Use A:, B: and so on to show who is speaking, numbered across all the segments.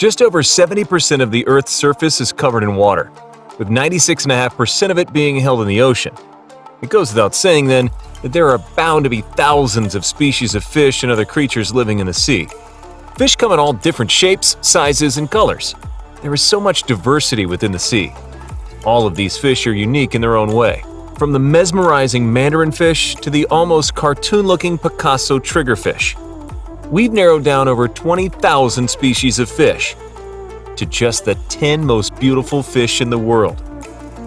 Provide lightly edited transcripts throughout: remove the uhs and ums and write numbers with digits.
A: Just over 70% of the Earth's surface is covered in water, with 96.5% of it being held in the ocean. It goes without saying, then, that there are bound to be thousands of species of fish and other creatures living in the sea. Fish come in all different shapes, sizes, and colors. There is so much diversity within the sea. All of these fish are unique in their own way, from the mesmerizing Mandarinfish to the almost cartoon-looking Picasso Triggerfish. We've narrowed down over 20,000 species of fish to just the 10 most beautiful fish in the world.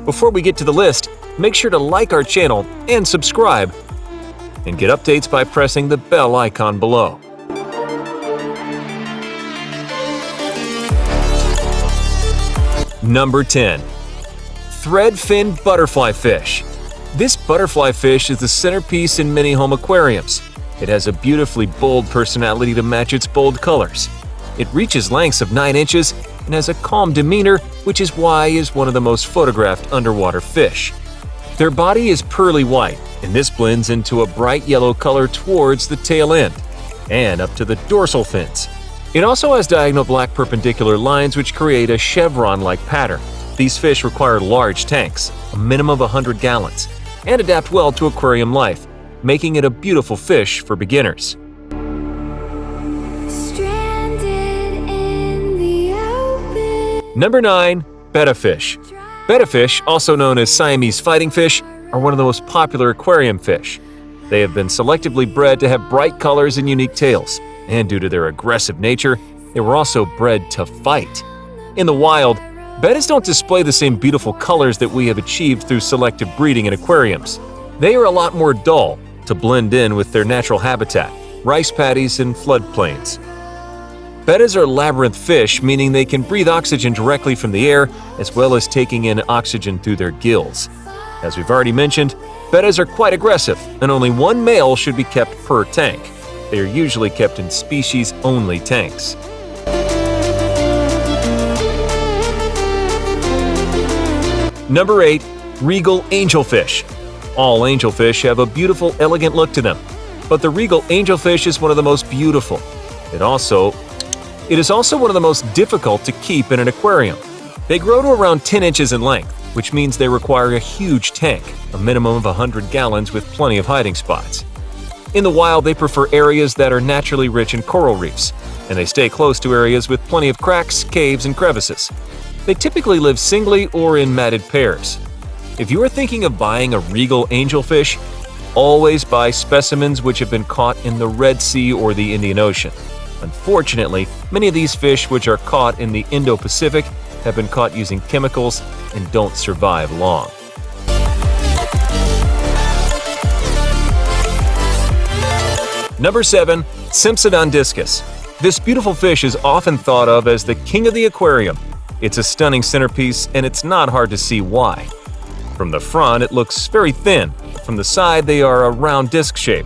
A: Before we get to the list, make sure to like our channel and subscribe, and get updates by pressing the bell icon below. Number 10. Thread-fin butterfly fish. This butterfly fish is the centerpiece in many home aquariums. It has a beautifully bold personality to match its bold colors. It reaches lengths of 9 inches and has a calm demeanor, which is why it is one of the most photographed underwater fish. Their body is pearly white, and this blends into a bright yellow color towards the tail end and up to the dorsal fins. It also has diagonal black perpendicular lines which create a chevron-like pattern. These fish require large tanks, a minimum of 100 gallons, and adapt well to aquarium life, making it a beautiful fish for beginners. Number 9. Betta fish. Betta fish, also known as Siamese fighting fish, are one of the most popular aquarium fish. They have been selectively bred to have bright colors and unique tails, and due to their aggressive nature, they were also bred to fight. In the wild, bettas don't display the same beautiful colors that we have achieved through selective breeding in aquariums. They are a lot more dull to blend in with their natural habitat, rice paddies and floodplains. Bettas are labyrinth fish, meaning they can breathe oxygen directly from the air as well as taking in oxygen through their gills. As we've already mentioned, bettas are quite aggressive, and only one male should be kept per tank. They are usually kept in species-only tanks. Number 8. Regal angelfish. All angelfish have a beautiful, elegant look to them, but the regal angelfish is one of the most beautiful. It is also one of the most difficult to keep in an aquarium. They grow to around 10 inches in length, which means they require a huge tank, a minimum of 100 gallons with plenty of hiding spots. In the wild, they prefer areas that are naturally rich in coral reefs, and they stay close to areas with plenty of cracks, caves, and crevices. They typically live singly or in matted pairs. If you are thinking of buying a regal angelfish, always buy specimens which have been caught in the Red Sea or the Indian Ocean. Unfortunately, many of these fish which are caught in the Indo-Pacific have been caught using chemicals and don't survive long. Number 7. Symphysodon Discus. This beautiful fish is often thought of as the king of the aquarium. It's a stunning centerpiece, and it's not hard to see why. From the front, it looks very thin. From the side, they are a round disc shape.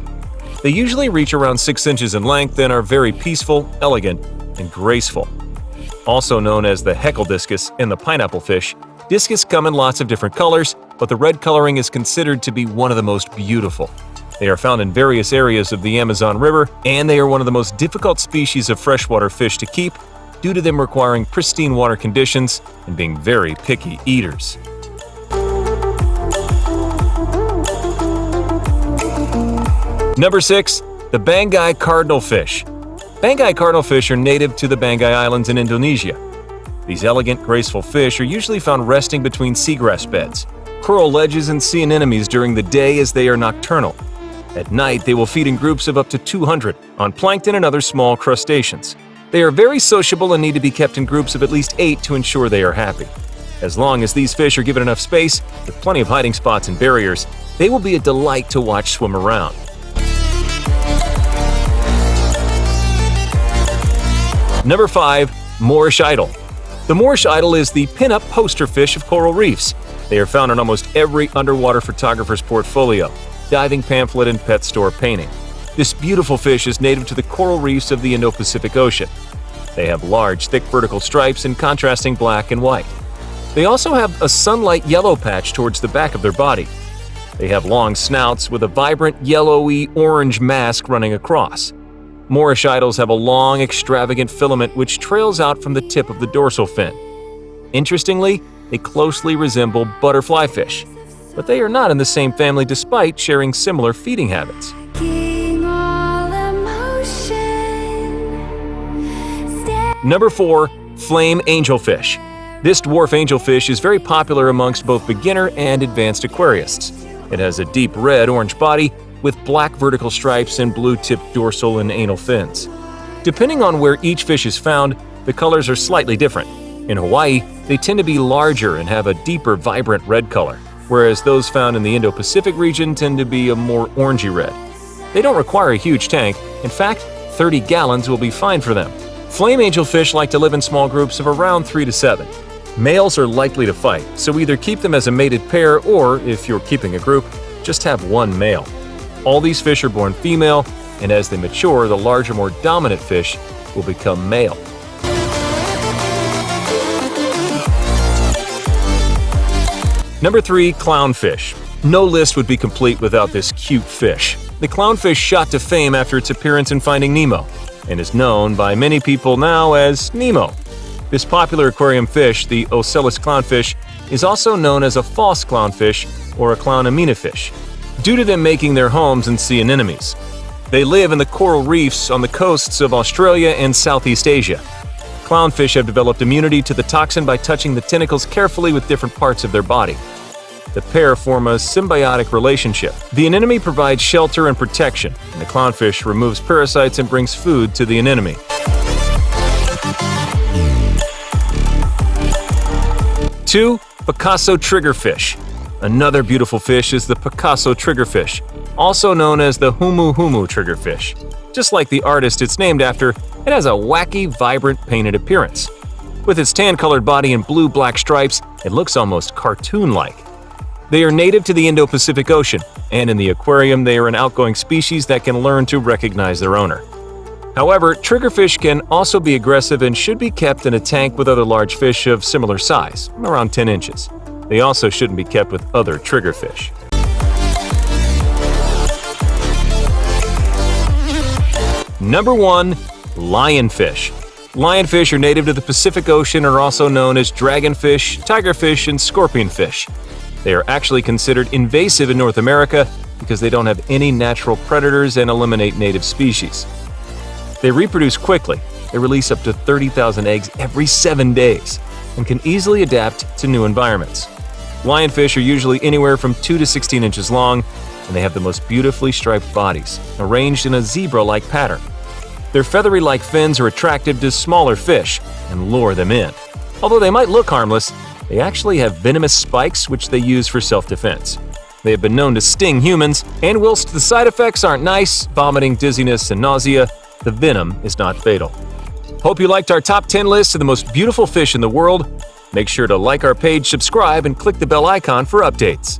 A: They usually reach around 6 inches in length and are very peaceful, elegant, and graceful. Also known as the Heckle discus and the pineapple fish, discus come in lots of different colors, but the red coloring is considered to be one of the most beautiful. They are found in various areas of the Amazon River, and they are one of the most difficult species of freshwater fish to keep due to them requiring pristine water conditions and being very picky eaters. Number 6. The Banggai Cardinalfish. Banggai Cardinalfish are native to the Banggai Islands in Indonesia. These elegant, graceful fish are usually found resting between seagrass beds, coral ledges, and sea anemones during the day as they are nocturnal. At night, they will feed in groups of up to 200 on plankton and other small crustaceans. They are very sociable and need to be kept in groups of at least 8 to ensure they are happy. As long as these fish are given enough space, with plenty of hiding spots and barriers, they will be a delight to watch swim around. Number 5. Moorish Idol. The Moorish Idol is the pin-up poster fish of coral reefs. They are found in almost every underwater photographer's portfolio, diving pamphlet, and pet store painting. This beautiful fish is native to the coral reefs of the Indo-Pacific Ocean. They have large, thick vertical stripes in contrasting black and white. They also have a sunlight yellow patch towards the back of their body. They have long snouts with a vibrant yellowy orange mask running across. Moorish Idols have a long, extravagant filament which trails out from the tip of the dorsal fin. Interestingly, they closely resemble butterfly fish, but they are not in the same family despite sharing similar feeding habits. Number 4. Flame angelfish. This dwarf angelfish is very popular amongst both beginner and advanced aquarists. It has a deep red-orange body with black vertical stripes and blue-tipped dorsal and anal fins. Depending on where each fish is found, the colors are slightly different. In Hawaii, they tend to be larger and have a deeper, vibrant red color, whereas those found in the Indo-Pacific region tend to be a more orangey red. They don't require a huge tank. In fact, 30 gallons will be fine for them. Flame angelfish like to live in small groups of around 3 to 7. Males are likely to fight, so either keep them as a mated pair or, if you're keeping a group, just have one male. All these fish are born female, and as they mature, the larger, more dominant fish will become male. Number 3. Clownfish. No list would be complete without this cute fish. The clownfish shot to fame after its appearance in Finding Nemo, and is known by many people now as Nemo. This popular aquarium fish, the Ocellus clownfish, is also known as a false clownfish or a clownamina fish, due to them making their homes in sea anemones. They live in the coral reefs on the coasts of Australia and Southeast Asia. Clownfish have developed immunity to the toxin by touching the tentacles carefully with different parts of their body. The pair form a symbiotic relationship. The anemone provides shelter and protection, and the clownfish removes parasites and brings food to the anemone. Two, Picasso triggerfish. Another beautiful fish is the Picasso triggerfish, also known as the Humu Humu triggerfish. Just like the artist it's named after, it has a wacky, vibrant, painted appearance. With its tan-colored body and blue-black stripes, it looks almost cartoon-like. They are native to the Indo-Pacific Ocean, and in the aquarium they are an outgoing species that can learn to recognize their owner. However, triggerfish can also be aggressive and should be kept in a tank with other large fish of similar size, around 10 inches. They also shouldn't be kept with other triggerfish. Number 1. Lionfish. Lionfish are native to the Pacific Ocean and are also known as dragonfish, tigerfish, and scorpionfish. They are actually considered invasive in North America because they don't have any natural predators and eliminate native species. They reproduce quickly. They release up to 30,000 eggs every 7 days and can easily adapt to new environments. Lionfish are usually anywhere from 2 to 16 inches long, and they have the most beautifully striped bodies, arranged in a zebra-like pattern. Their feathery-like fins are attractive to smaller fish and lure them in. Although they might look harmless, they actually have venomous spikes which they use for self-defense. They have been known to sting humans, and whilst the side effects aren't nice, vomiting, dizziness, and nausea, the venom is not fatal. Hope you liked our top 10 list of the most beautiful fish in the world. Make sure to like our page, subscribe, and click the bell icon for updates.